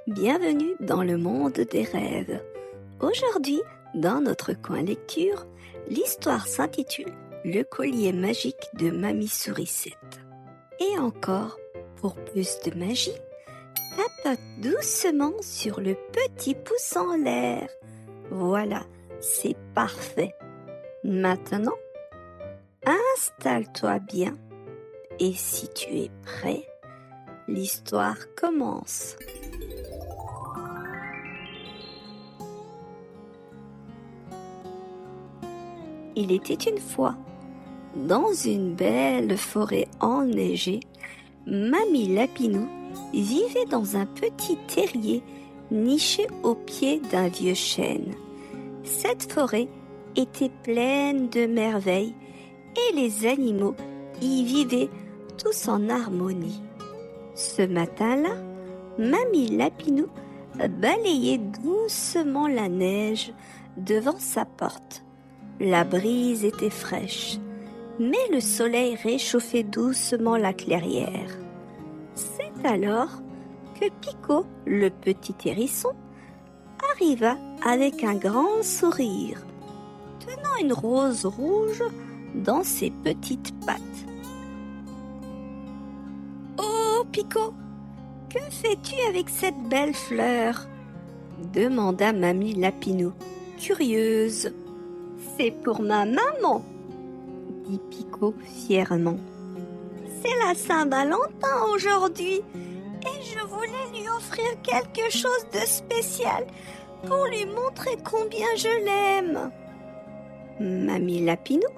Bienvenue dans le monde des rêves. Aujourd'hui, dans notre coin lecture, l'histoire s'intitule Le collier magique de Mamie Sourisette. Et encore, pour plus de magie, tapote doucement sur le petit pouce en l'air. Voilà, c'est parfait. Maintenant, installe-toi bien et si tu es prêt, l'histoire commence. Il était une fois, dans une belle forêt enneigée, Mamie Lapinou vivait dans un petit terrier niché au pied d'un vieux chêne. Cette forêt était pleine de merveilles et les animaux y vivaient tous en harmonie. Ce matin-là, Mamie Lapinou balayait doucement la neige devant sa porte. La brise était fraîche, mais le soleil réchauffait doucement la clairière. C'est alors que Pico, le petit hérisson, arriva avec un grand sourire, tenant une rose rouge dans ses petites pattes. « Oh, Pico, que fais-tu avec cette belle fleur ?» demanda Mamie Lapinou, curieuse. « C'est pour ma maman, » dit Pico fièrement. « C'est la Saint-Valentin aujourd'hui et je voulais lui offrir quelque chose de spécial pour lui montrer combien je l'aime. » Mamie Lapinou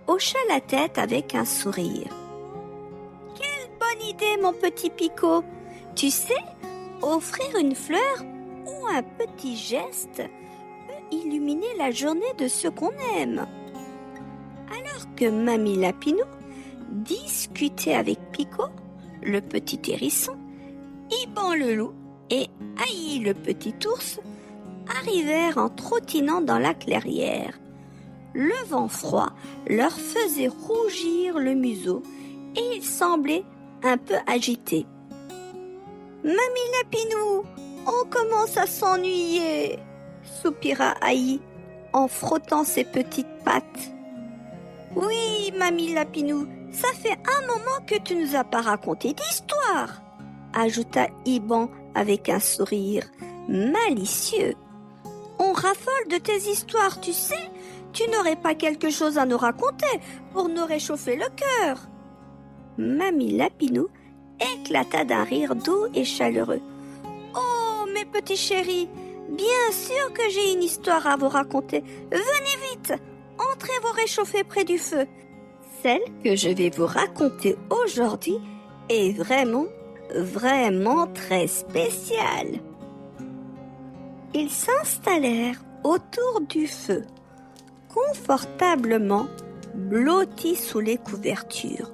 hocha la tête avec un sourire. « Quelle bonne idée, mon petit Pico! Tu sais, offrir une fleur ou un petit geste illuminer la journée de ceux qu'on aime. » Alors que Mamie Lapinou discutait avec Pico, le petit hérisson, Iban le loup et Aïe le petit ours arrivèrent en trottinant dans la clairière. Le vent froid leur faisait rougir le museau et ils semblaient un peu agités. « Mamie Lapinou, on commence à s'ennuyer !» soupira Aïe en frottant ses petites pattes. « Oui, Mamie Lapinou, ça fait un moment que tu nous as pas raconté d'histoire !» ajouta Iban avec un sourire malicieux. « On raffole de tes histoires, tu sais, tu n'aurais pas quelque chose à nous raconter pour nous réchauffer le cœur !» Mamie Lapinou éclata d'un rire doux et chaleureux. « Oh, mes petits chéris, bien sûr que j'ai une histoire à vous raconter. Venez vite, entrez vous réchauffer près du feu. Celle que je vais vous raconter aujourd'hui est vraiment très spéciale. » Ils s'installèrent autour du feu, confortablement blottis sous les couvertures,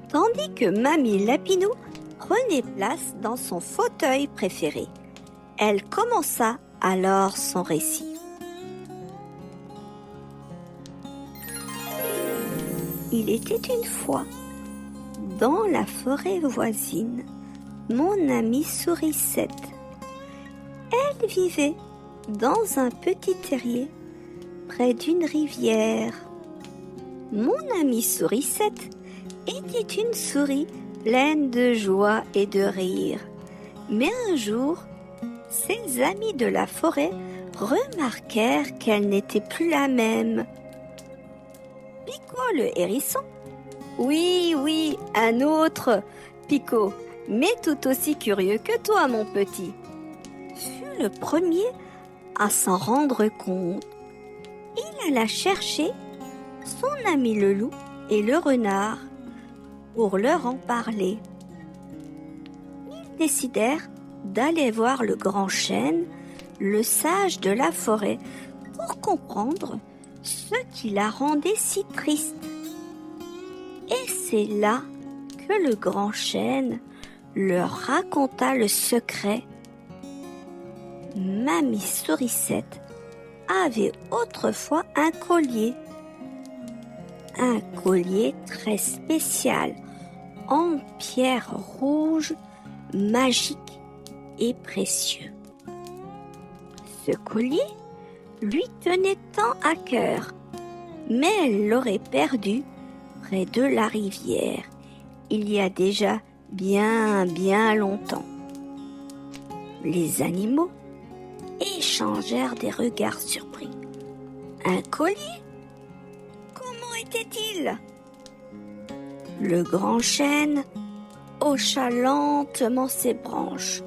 tandis que Mamie Lapinou prenait place dans son fauteuil préféré. Elle commença alors son récit. Il était une fois, dans la forêt voisine, mon amie Sourisette. Elle vivait dans un petit terrier près d'une rivière. Mon amie Sourisette était une souris pleine de joie et de rire. Mais un jour, ses amis de la forêt remarquèrent qu'elle n'était plus la même. Pico le hérisson, oui, un autre, Pico, mais tout aussi curieux que toi, mon petit, fut le premier à s'en rendre compte. Il alla chercher son ami le loup et le renard pour leur en parler. Ils décidèrent d'aller voir le grand chêne, le sage de la forêt, pour comprendre ce qui la rendait si triste. Et c'est là que le grand chêne leur raconta le secret. Mamie Sourisette avait autrefois un collier très spécial en pierre rouge, magique et précieux. Ce collier lui tenait tant à cœur, mais elle l'aurait perdu près de la rivière, il y a déjà bien longtemps. Les animaux échangèrent des regards surpris. Un collier? Comment était-il? Le grand chêne hocha lentement ses branches.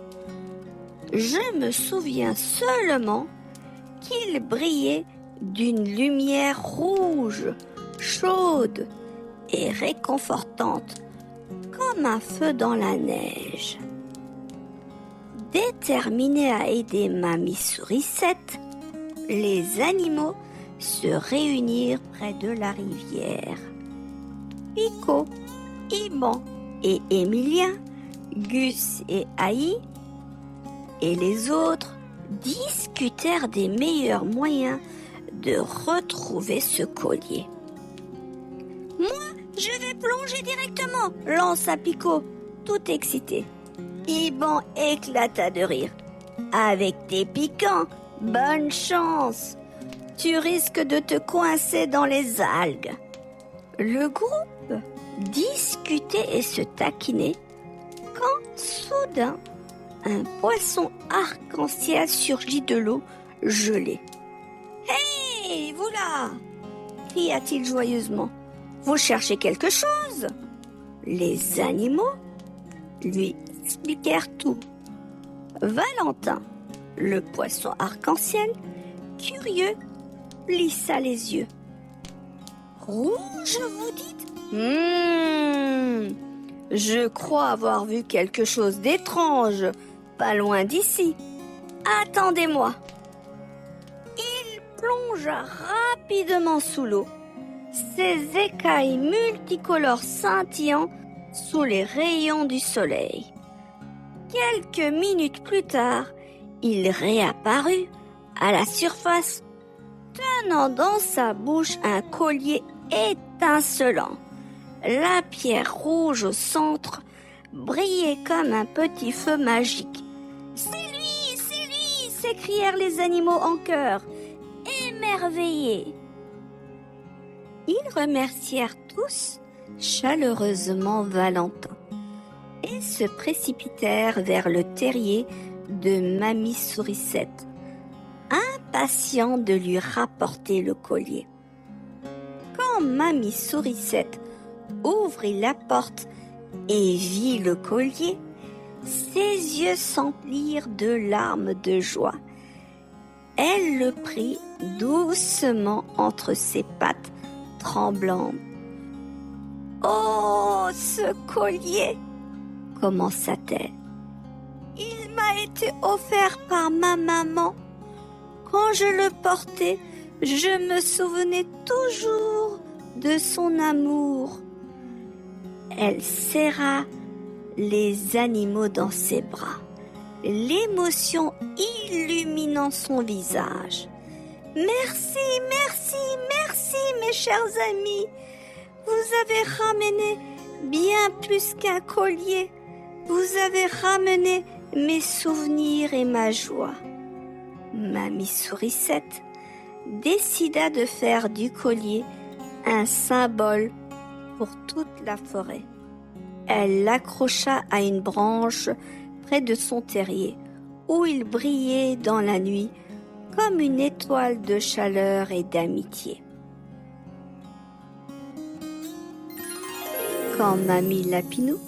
Je me souviens seulement qu'il brillait d'une lumière rouge, chaude et réconfortante, comme un feu dans la neige. Déterminés à aider Mamie Sourisette, les animaux se réunirent près de la rivière. Pico, Iban et Émilien, Gus et Aïe et les autres discutèrent des meilleurs moyens de retrouver ce collier. « Moi, je vais plonger directement !» lança Pico, tout excité. Iban éclata de rire. « Avec tes piquants, bonne chance! Tu risques de te coincer dans les algues. » Le groupe discutait et se taquinait quand soudain un poisson arc-en-ciel surgit de l'eau gelée. « Hey, vous là !» cria-t-il joyeusement. « Vous cherchez quelque chose ?» Les animaux lui expliquèrent tout. Valentin, le poisson arc-en-ciel, curieux, plissa les yeux. « Rouge, vous dites ? Je crois avoir vu quelque chose d'étrange, pas loin d'ici. Attendez-moi. » Il plongea rapidement sous l'eau, ses écailles multicolores scintillant sous les rayons du soleil. Quelques minutes plus tard, il réapparut à la surface, tenant dans sa bouche un collier étincelant. La pierre rouge au centre brillait comme un petit feu magique. « C'est lui !» s'écrièrent les animaux en chœur, émerveillés. Ils remercièrent tous chaleureusement Valentin et se précipitèrent vers le terrier de Mamie Sourisette, impatients de lui rapporter le collier. Quand Mamie Sourisette ouvrit la porte et vit le collier, ses yeux s'emplirent de larmes de joie. Elle le prit doucement entre ses pattes tremblantes. « Oh, ce collier !» commença-t-elle. « Il m'a été offert par ma maman. Quand je le portais, je me souvenais toujours de son amour. » Elle serra les animaux dans ses bras, l'émotion illuminant son visage. « Merci, mes chers amis. Vous avez ramené bien plus qu'un collier. Vous avez ramené mes souvenirs et ma joie. » Mamie Sourisette décida de faire du collier un symbole pour toute la forêt. Elle l'accrocha à une branche près de son terrier, où il brillait dans la nuit comme une étoile de chaleur et d'amitié. Quand Mamie Lapinou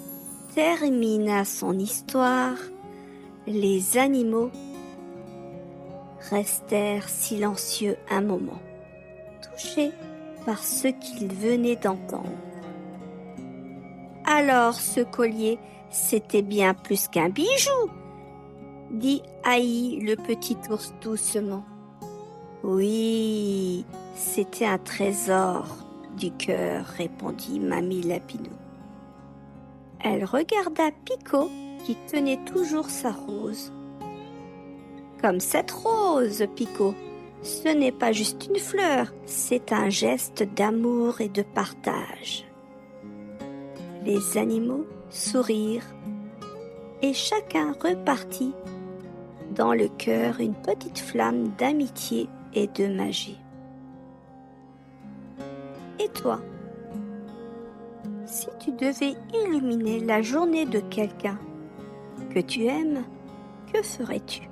termina son histoire, les animaux restèrent silencieux un moment, touchés par ce qu'ils venaient d'entendre. « Alors ce collier, c'était bien plus qu'un bijou ?» dit Aïe le petit ours doucement. « Oui, c'était un trésor du cœur, » répondit Mamie Lapinou. Elle regarda Pico qui tenait toujours sa rose. « Comme cette rose, Pico, ce n'est pas juste une fleur, c'est un geste d'amour et de partage. » Les animaux sourirent et chacun repartit dans le cœur une petite flamme d'amitié et de magie. Et toi, si tu devais illuminer la journée de quelqu'un que tu aimes, que ferais-tu ?